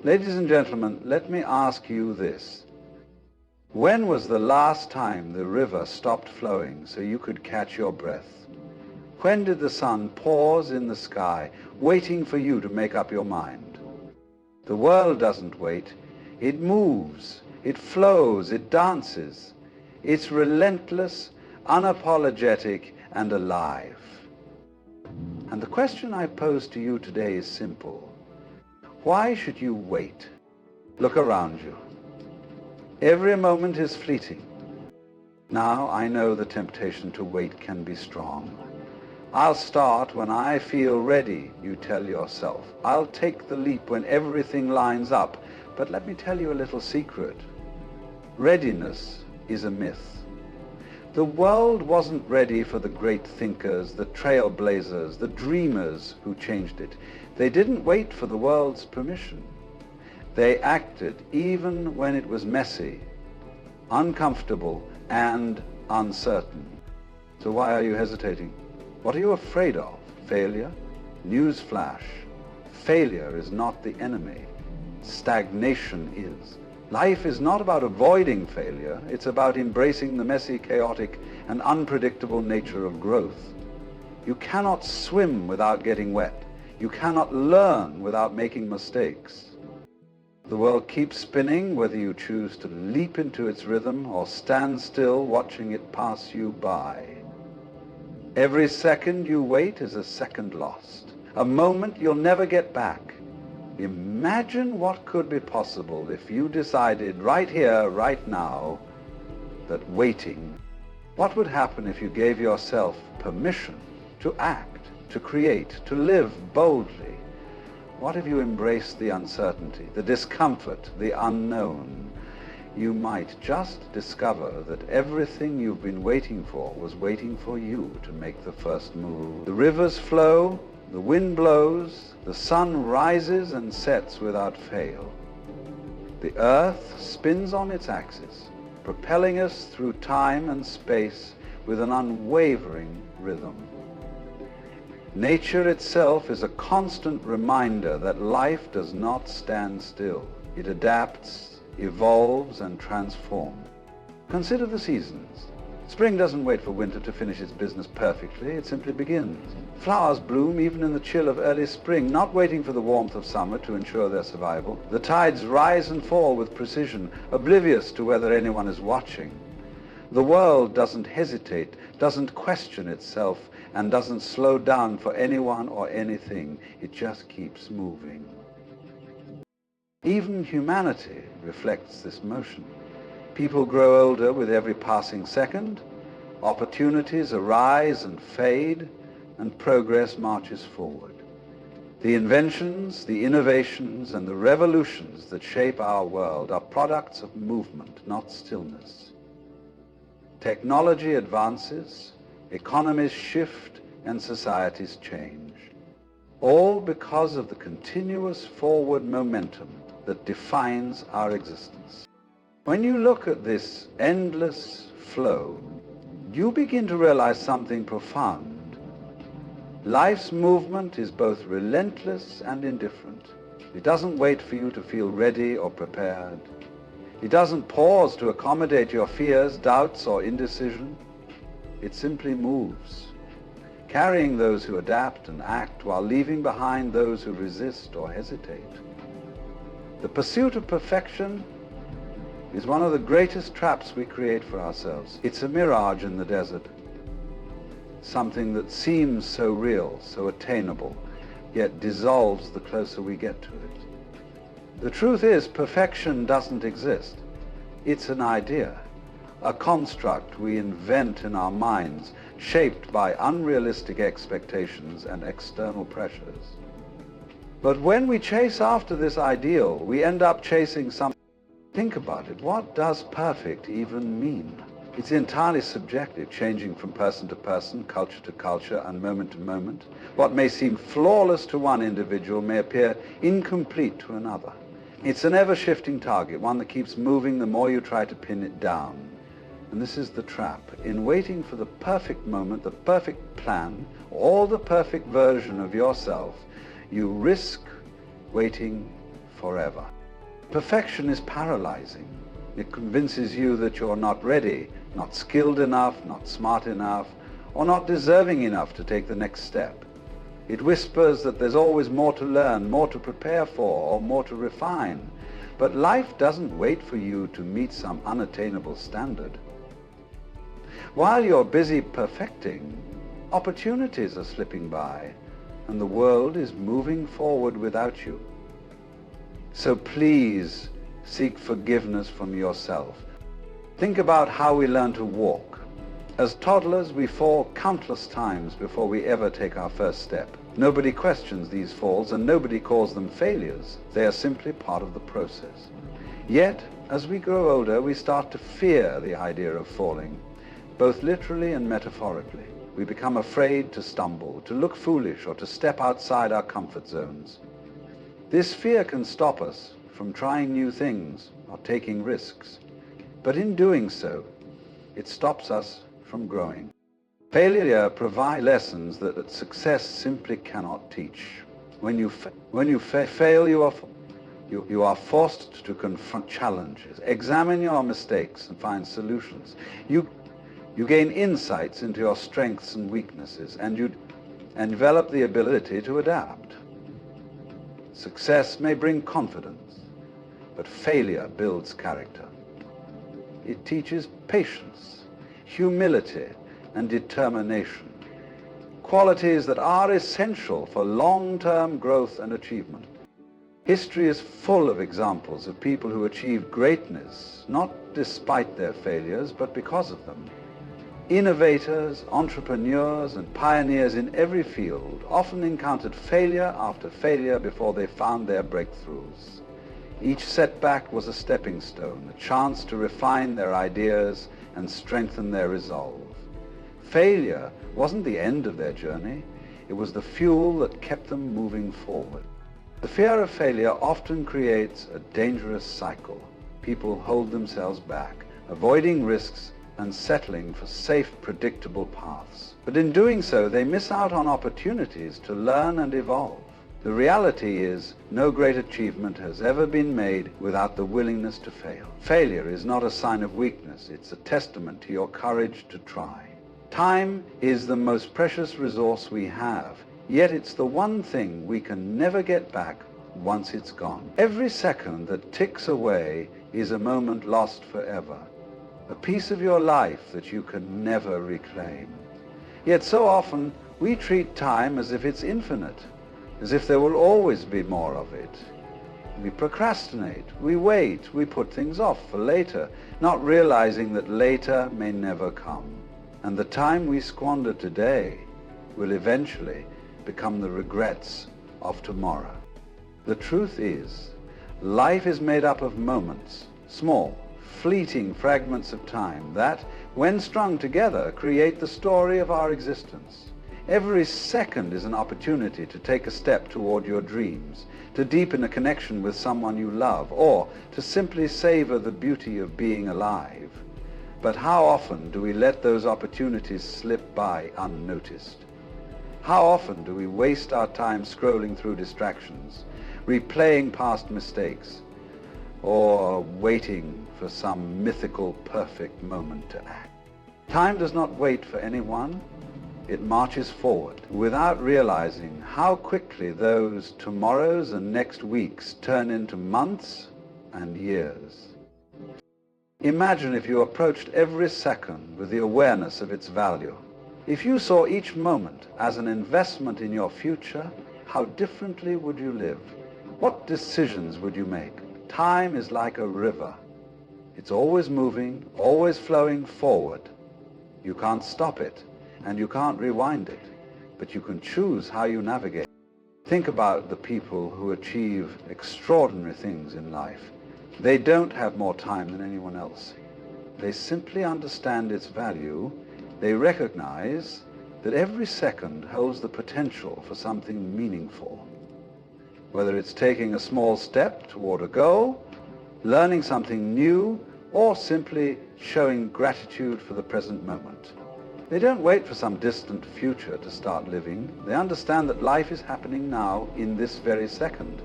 Ladies and gentlemen, let me ask you this. When was the last time the river stopped flowing so you could catch your breath? When did the sun pause in the sky, waiting for you to make up your mind? The world doesn't wait. It moves, it flows, it dances. It's relentless, unapologetic, and alive. And the question I pose to you today is simple. Why should you wait? Look around you. Every moment is fleeting. Now I know the temptation to wait can be strong. I'll start when I feel ready, you tell yourself. I'll take the leap when everything lines up. But let me tell you a little secret. Readiness is a myth. The world wasn't ready for the great thinkers, the trailblazers, the dreamers who changed it. They didn't wait for the world's permission. They acted even when it was messy, uncomfortable, and uncertain. So why are you hesitating? What are you afraid of? Failure? Newsflash. Failure is not the enemy. Stagnation is. Life is not about avoiding failure. It's about embracing the messy, chaotic, and unpredictable nature of growth. You cannot swim without getting wet. You cannot learn without making mistakes. The world keeps spinning whether you choose to leap into its rhythm or stand still watching it pass you by. Every second you wait is a second lost, a moment you'll never get back. Imagine what could be possible if you decided right here, right now, that waiting. What would happen if you gave yourself permission to act, to create, to live boldly? What if you embraced the uncertainty, the discomfort, the unknown? You might just discover that everything you've been waiting for was waiting for you to make the first move. The rivers flow, the wind blows, the sun rises and sets without fail. The earth spins on its axis, propelling us through time and space with an unwavering rhythm. Nature itself is a constant reminder that life does not stand still. It adapts, evolves, and transforms. Consider the seasons. Spring doesn't wait for winter to finish its business perfectly. It simply begins. Flowers bloom even in the chill of early spring, not waiting for the warmth of summer to ensure their survival. The tides rise and fall with precision, oblivious to whether anyone is watching. The world doesn't hesitate, doesn't question itself, and doesn't slow down for anyone or anything. It just keeps moving. Even humanity reflects this motion. People grow older with every passing second. Opportunities arise and fade, and progress marches forward. The inventions, the innovations, and the revolutions that shape our world are products of movement, not stillness. Technology advances, economies shift, and societies change. All because of the continuous forward momentum that defines our existence. When you look at this endless flow, you begin to realize something profound. Life's movement is both relentless and indifferent. It doesn't wait for you to feel ready or prepared. It doesn't pause to accommodate your fears, doubts, or indecision. It simply moves, carrying those who adapt and act while leaving behind those who resist or hesitate. The pursuit of perfection is one of the greatest traps we create for ourselves. It's a mirage in the desert, something that seems so real, so attainable, yet dissolves the closer we get to it. The truth is, perfection doesn't exist. It's an idea, a construct we invent in our minds, shaped by unrealistic expectations and external pressures. But when we chase after this ideal, we end up chasing something. Think about it. What does perfect even mean? It's entirely subjective, changing from person to person, culture to culture, and moment to moment. What may seem flawless to one individual may appear incomplete to another. It's an ever-shifting target, one that keeps moving the more you try to pin it down. And this is the trap. In waiting for the perfect moment, the perfect plan, or the perfect version of yourself, you risk waiting forever. Perfection is paralyzing. It convinces you that you're not ready, not skilled enough, not smart enough, or not deserving enough to take the next step. It whispers that there's always more to learn, more to prepare for, or more to refine. But life doesn't wait for you to meet some unattainable standard. While you're busy perfecting, opportunities are slipping by, and the world is moving forward without you. So please seek forgiveness from yourself. Think about how we learn to walk. As toddlers, we fall countless times before we ever take our first step. Nobody questions these falls, and nobody calls them failures. They are simply part of the process. Yet, as we grow older, we start to fear the idea of falling, both literally and metaphorically. We become afraid to stumble, to look foolish, or to step outside our comfort zones. This fear can stop us from trying new things or taking risks. But in doing so, it stops us from growing. Failure provides lessons that success simply cannot teach. When you fail, you are forced to confront challenges, examine your mistakes, and find solutions. You gain insights into your strengths and weaknesses, and develop the ability to adapt. Success may bring confidence, but failure builds character. It teaches patience, humility, and determination, qualities that are essential for long-term growth and achievement. History is full of examples of people who achieved greatness, not despite their failures, but because of them. Innovators, entrepreneurs, and pioneers in every field often encountered failure after failure before they found their breakthroughs. Each setback was a stepping stone, a chance to refine their ideas and strengthen their resolve. Failure wasn't the end of their journey. It was the fuel that kept them moving forward. The fear of failure often creates a dangerous cycle. People hold themselves back, avoiding risks and settling for safe, predictable paths. But in doing so, they miss out on opportunities to learn and evolve. The reality is, no great achievement has ever been made without the willingness to fail. Failure is not a sign of weakness. It's a testament to your courage to try. Time is the most precious resource we have, yet it's the one thing we can never get back once it's gone. Every second that ticks away is a moment lost forever, a piece of your life that you can never reclaim. Yet so often we treat time as if it's infinite, as if there will always be more of it. We procrastinate, we wait, we put things off for later, not realizing that later may never come. And the time we squander today will eventually become the regrets of tomorrow. The truth is, life is made up of moments, small, fleeting fragments of time that, when strung together, create the story of our existence. Every second is an opportunity to take a step toward your dreams, to deepen a connection with someone you love, or to simply savor the beauty of being alive. But how often do we let those opportunities slip by unnoticed? How often do we waste our time scrolling through distractions, replaying past mistakes, or waiting for some mythical perfect moment to act? Time does not wait for anyone. It marches forward without realizing how quickly those tomorrows and next weeks turn into months and years. Imagine if you approached every second with the awareness of its value. If you saw each moment as an investment in your future, how differently would you live? What decisions would you make? Time is like a river. It's always moving, always flowing forward. You can't stop it, and you can't rewind it, but you can choose how you navigate. Think about the people who achieve extraordinary things in life. They don't have more time than anyone else. They simply understand its value. They recognize that every second holds the potential for something meaningful. Whether it's taking a small step toward a goal, learning something new, or simply showing gratitude for the present moment. They don't wait for some distant future to start living. They understand that life is happening now in this very second.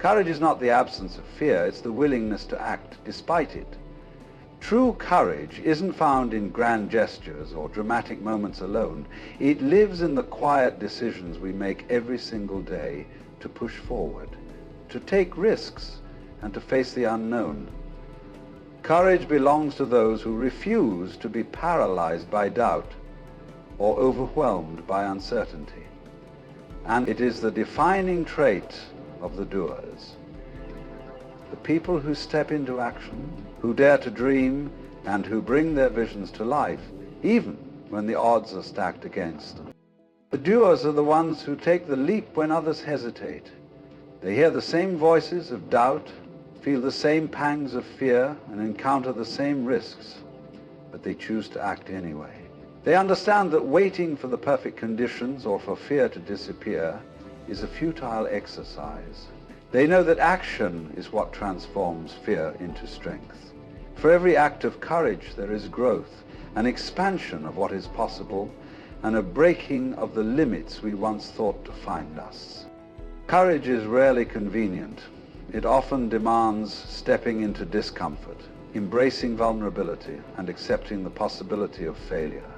Courage is not the absence of fear, it's the willingness to act despite it. True courage isn't found in grand gestures or dramatic moments alone. It lives in the quiet decisions we make every single day to push forward, to take risks, and to face the unknown. Courage belongs to those who refuse to be paralyzed by doubt or overwhelmed by uncertainty. And it is the defining trait of the doers. The people who step into action, who dare to dream, and who bring their visions to life, even when the odds are stacked against them. The doers are the ones who take the leap when others hesitate. They hear the same voices of doubt, feel the same pangs of fear, and encounter the same risks, but they choose to act anyway. They understand that waiting for the perfect conditions or for fear to disappear is a futile exercise. They know that action is what transforms fear into strength. For every act of courage there is growth, an expansion of what is possible, and a breaking of the limits we once thought defined us. Courage is rarely convenient. It often demands stepping into discomfort, embracing vulnerability, and accepting the possibility of failure.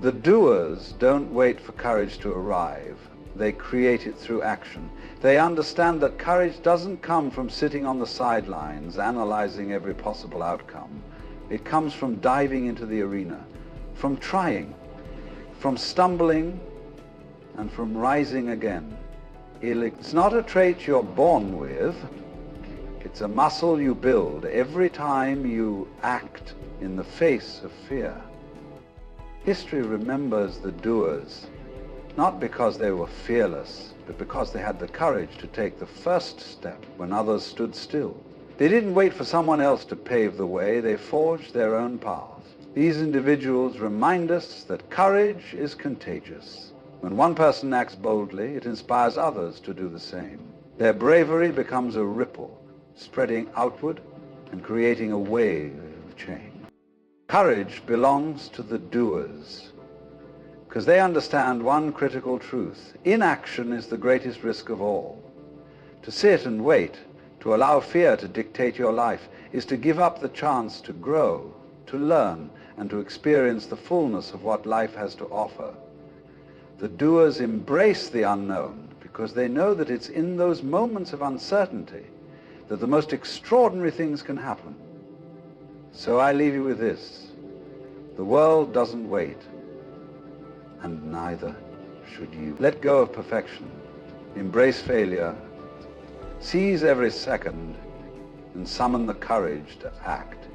The doers don't wait for courage to arrive. They create it through action. They understand that courage doesn't come from sitting on the sidelines, analyzing every possible outcome. It comes from diving into the arena, from trying, from stumbling, and from rising again. It's not a trait you're born with. It's a muscle you build every time you act in the face of fear. History remembers the doers, not because they were fearless, but because they had the courage to take the first step when others stood still. They didn't wait for someone else to pave the way, they forged their own path. These individuals remind us that courage is contagious. When one person acts boldly, it inspires others to do the same. Their bravery becomes a ripple, spreading outward and creating a wave of change. Courage belongs to the doers, because they understand one critical truth. Inaction is the greatest risk of all. To sit and wait, to allow fear to dictate your life, is to give up the chance to grow, to learn, and to experience the fullness of what life has to offer. The doers embrace the unknown because they know that it's in those moments of uncertainty that the most extraordinary things can happen. So I leave you with this. The world doesn't wait, and neither should you. Let go of perfection, embrace failure, seize every second, and summon the courage to act.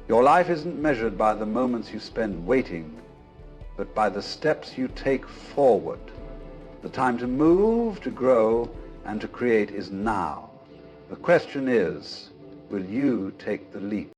Your life isn't measured by the moments you spend waiting, but by the steps you take forward. The time to move, to grow, and to create is now. The question is, will you take the leap?